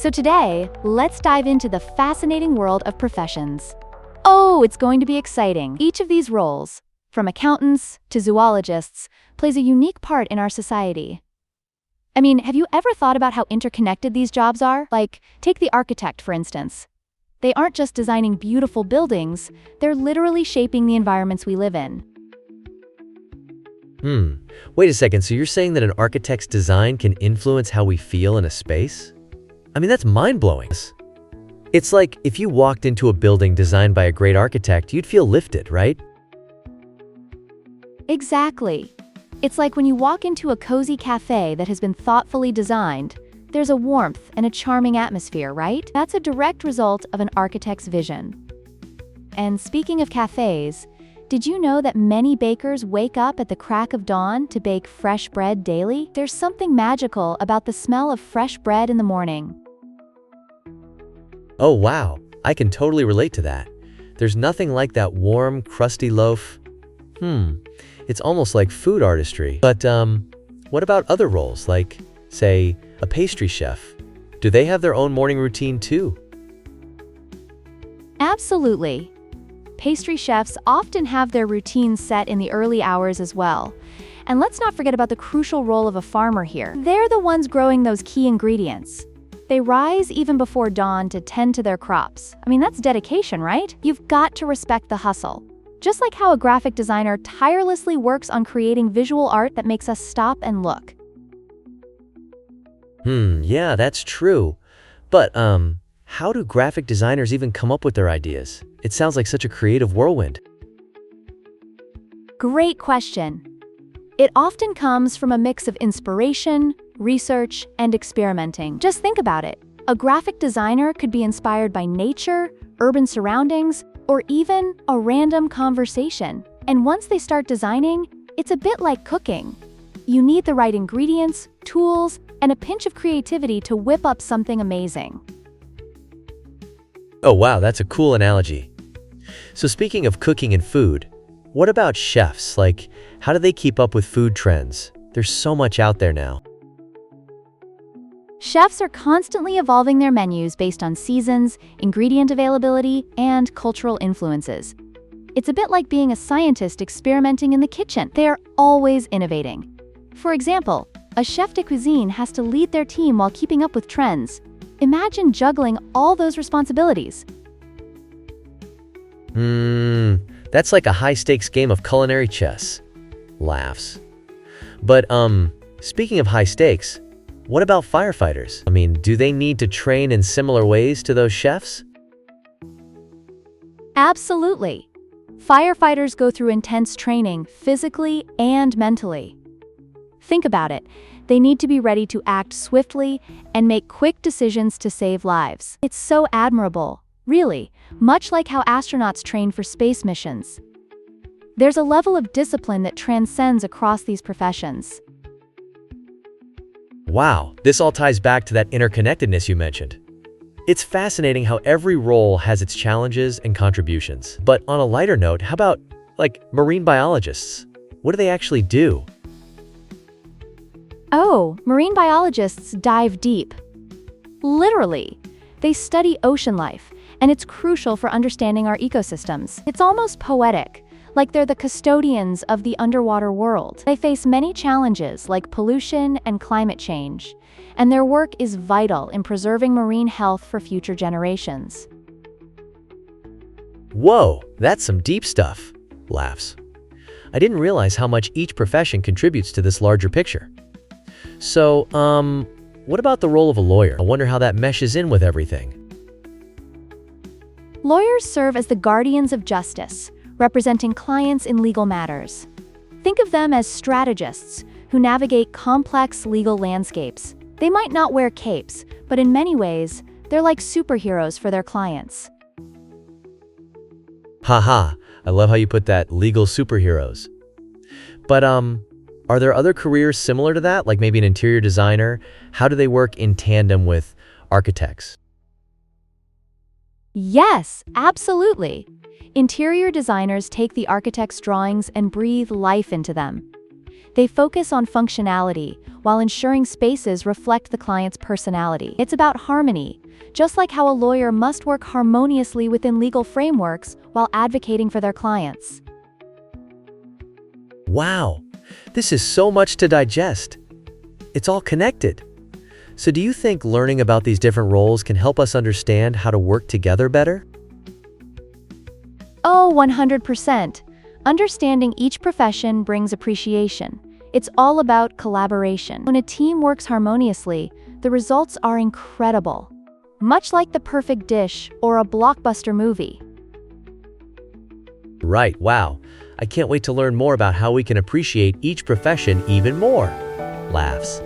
So today, let's dive into the fascinating world of professions. Oh, it's going to be exciting. Each of these roles, from accountants to zoologists, plays a unique part in our society. I mean, have you ever thought about how interconnected these jobs are? Like, take the architect, for instance. They aren't just designing beautiful buildings, they're literally shaping the environments we live in. Wait a second, so you're saying that an architect's design can influence how we feel in a space? I mean, that's mind-blowing. It's like if you walked into a building designed by a great architect, you'd feel lifted, right? Exactly. It's like when you walk into a cozy cafe that has been thoughtfully designed, there's a warmth and a charming atmosphere, right? That's a direct result of an architect's vision. And speaking of cafes, did you know that many bakers wake up at the crack of dawn to bake fresh bread daily? There's something magical about the smell of fresh bread in the morning. Oh wow, I can totally relate to that. There's nothing like that warm, crusty loaf. It's almost like food artistry. But what about other roles, like, say, a pastry chef? Do they have their own morning routine too? Absolutely. Pastry chefs often have their routines set in the early hours as well. And let's not forget about the crucial role of a farmer here. They're the ones growing those key ingredients. They rise even before dawn to tend to their crops. I mean, that's dedication, right? You've got to respect the hustle. Just like how a graphic designer tirelessly works on creating visual art that makes us stop and look. Yeah, that's true. But, how do graphic designers even come up with their ideas? It sounds like such a creative whirlwind. Great question. It often comes from a mix of inspiration, research, and experimenting. Just think about it. A graphic designer could be inspired by nature, urban surroundings, or even a random conversation. And once they start designing, it's a bit like cooking. You need the right ingredients, tools, and a pinch of creativity to whip up something amazing. Oh wow, that's a cool analogy. So speaking of cooking and food, what about chefs? Like, how do they keep up with food trends? There's so much out there now. Chefs are constantly evolving their menus based on seasons, ingredient availability, and cultural influences. It's a bit like being a scientist experimenting in the kitchen. They are always innovating. For example, a chef de cuisine has to lead their team while keeping up with trends. Imagine juggling all those responsibilities. That's like a high-stakes game of culinary chess. Laughs. But, speaking of high stakes, what about firefighters? I mean, do they need to train in similar ways to those chefs? Absolutely. Firefighters go through intense training physically and mentally. Think about it. They need to be ready to act swiftly and make quick decisions to save lives. It's so admirable, really, much like how astronauts train for space missions. There's a level of discipline that transcends across these professions. Wow, this all ties back to that interconnectedness you mentioned. It's fascinating how every role has its challenges and contributions. But on a lighter note, how about, like, marine biologists? What do they actually do? Oh, marine biologists dive deep. Literally, they study ocean life, and it's crucial for understanding our ecosystems. It's almost poetic, like they're the custodians of the underwater world. They face many challenges like pollution and climate change, and their work is vital in preserving marine health for future generations. Whoa, that's some deep stuff. Laughs. I didn't realize how much each profession contributes to this larger picture. So, what about the role of a lawyer? I wonder how that meshes in with everything. Lawyers serve as the guardians of justice, representing clients in legal matters. Think of them as strategists who navigate complex legal landscapes. They might not wear capes, but in many ways, they're like superheroes for their clients. Haha, I love how you put that, legal superheroes. But, are there other careers similar to that, like maybe an interior designer? How do they work in tandem with architects? Yes, absolutely. Interior designers take the architect's drawings and breathe life into them. They focus on functionality, while ensuring spaces reflect the client's personality. It's about harmony, just like how a lawyer must work harmoniously within legal frameworks while advocating for their clients. Wow, this is so much to digest. It's all connected. So do you think learning about these different roles can help us understand how to work together better? Oh, 100%. Understanding each profession brings appreciation. It's all about collaboration. When a team works harmoniously, the results are incredible. Much like the perfect dish or a blockbuster movie. Right, wow. I can't wait to learn more about how we can appreciate each profession even more. Laughs.